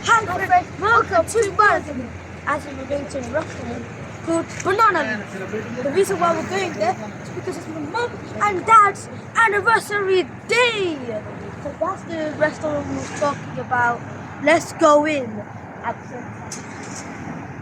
Hi friends, welcome to Marathon. As we're going to a restaurant called Banana Leaf. The reason why we're going there is because it's my mum and dad's anniversary day. So that's the restaurant we were talking about. Let's go in at the same time.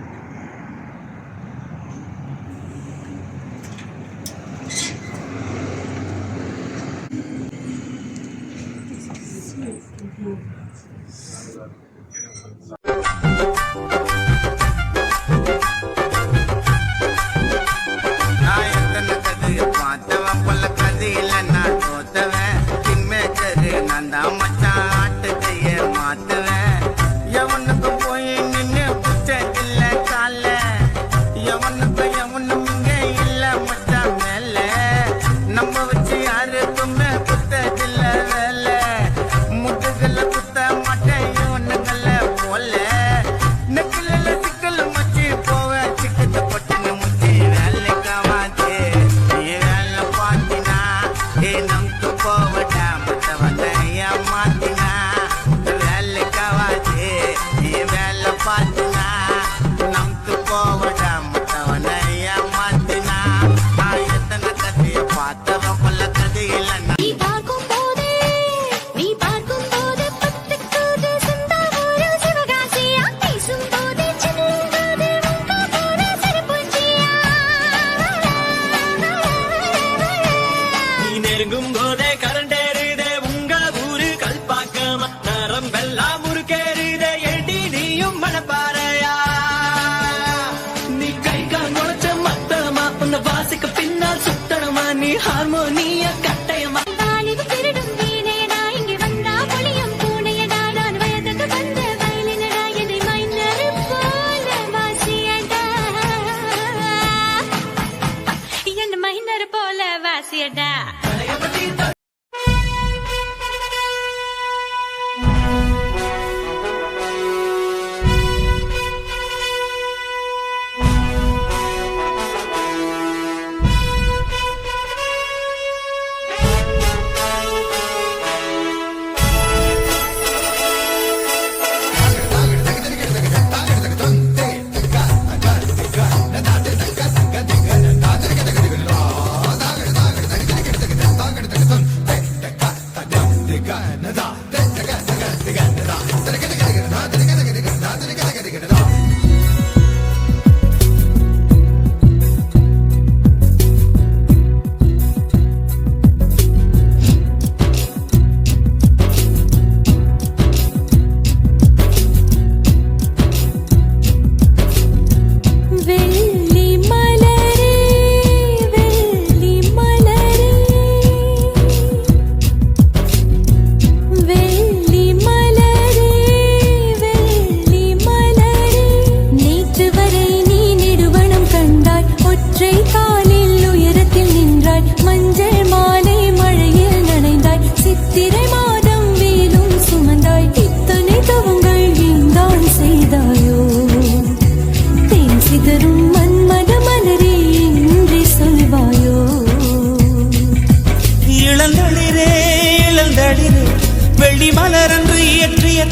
Harmonia kattayama vaalivu perudum veenayada inge vanda poliyam poonayada naan vayadukku vanda vailinada edai mainnaru pole vaasiyada enna mainnaru pole vaasiyada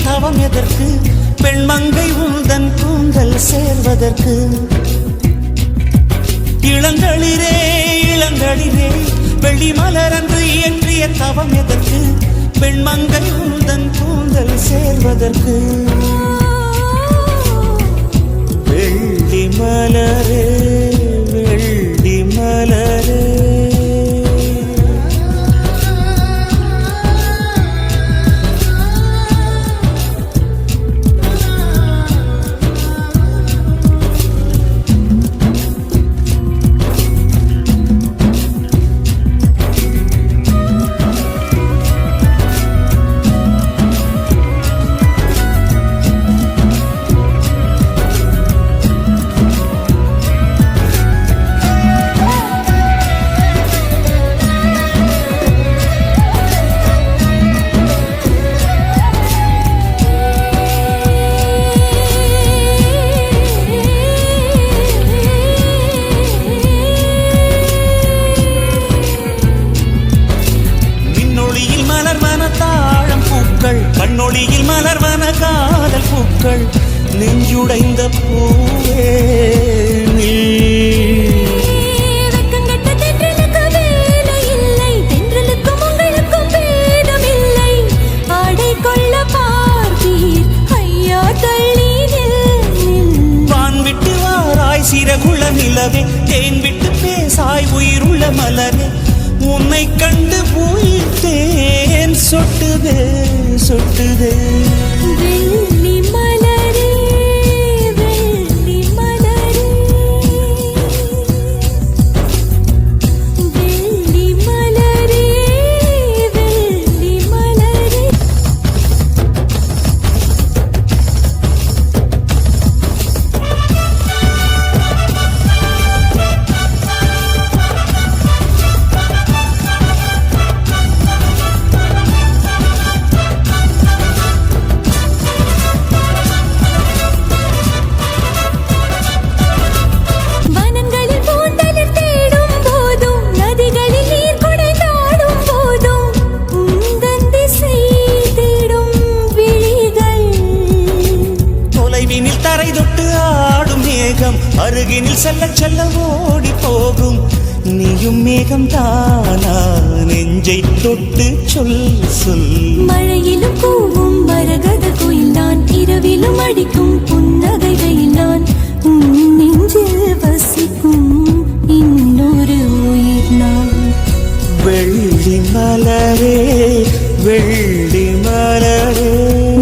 தவம் எதற்கு பெண்மங்கை உந்தன் கூந்தல் சேர்வதற்கு இளங்களிரே இளங்களிரே வெள்ளி மலரன்று இயற்றிய தவம் எதற்கு பெண்மங்கை உந்தன் கூந்தல் சேர்வதற்கு வெள்ளி மலரே வெள்ளி மலரே கண்ணொளியில் மலர்வன கால காதல் பூக்கள் நெஞ்சுடைந்த பூவே நீ. வெக்கங்கெட்ட தென்றலுக்கு வேலை இல்லை, தென்றலுக்கும் உங்களுக்கும் பேதமில்லை. ஆடை கொள்ள பார்த்தீர் ஐயா தள்ளி நில். வான் விட்டு வாராய் சிறகுள்ள நிலவே, தேன் விட்டு பேசாய் உயிருள்ள மலரே. உன்னை கண்டு போயிட்டேன் சொட்டுதே சொட்டுதே. வெள்ளி மலரே வெள்ளி மலரே வெள்ளி மலரே வெள்ளி மலரே. வனங்களில் பூந்தளிர் தேடும் போதும், நதிகளில் நீர் குடைந்தாடும் போதும், உந்தன் திசை தேடும் விழிகள். தொலைவினில் தரை தொட்டு ஆடும் மேகம் அருகினில் செல்ல செல்ல ஓடி போகும். நீயும் மேகம் தானா நெஞ்சை தொட்டு சொல் சொல். மழையிலும் கூவும் மரகத குயில் நான், இரவிலும் அடிக்கும் புன்னகை வெயில் நான். உன் நெஞ்சில் வசிக்கும் இன்னொரு உயிர் நான். வெள்ளி மலரே வெள்ளி மலரே.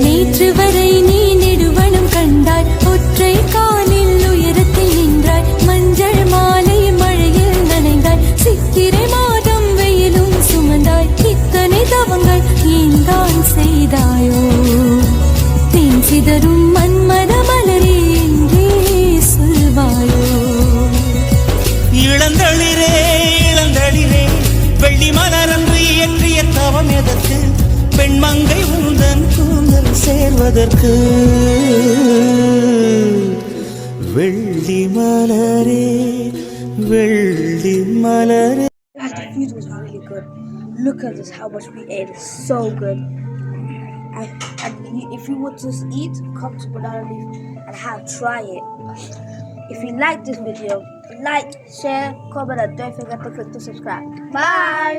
நேற்று வரை நீ நெடுவனம் கண்டாய், ஒற்றை காலில் உயரத்தில் நின்றாய். மஞ்சள் மாலை மழையில் நனைந்தாய், சித்திரை மாதம் வெயிலும் சுமந்தாய். இத்தனை தவங்கள் ஏன் தான் செய்தாயோ? தேன் சிதறும் மன்மத மலரே என்றே சொல்வாயோ? இளந்தளிரே இளந்தளிரே, வெள்ளி மலரன்று இயற்றிய தவம் எதற்கு? பெண்மங்கை உந்தன் கூந்தல் சேர்வதற்கு. வெள்ளி மலரே வெள்ளி மலரே. Guys, the food was really good. Look at this, how much we ate. It's so good. And if you want to eat, come to Banana Leaf and try it. If you like this video, like, share, comment, and don't forget to click to subscribe. Bye!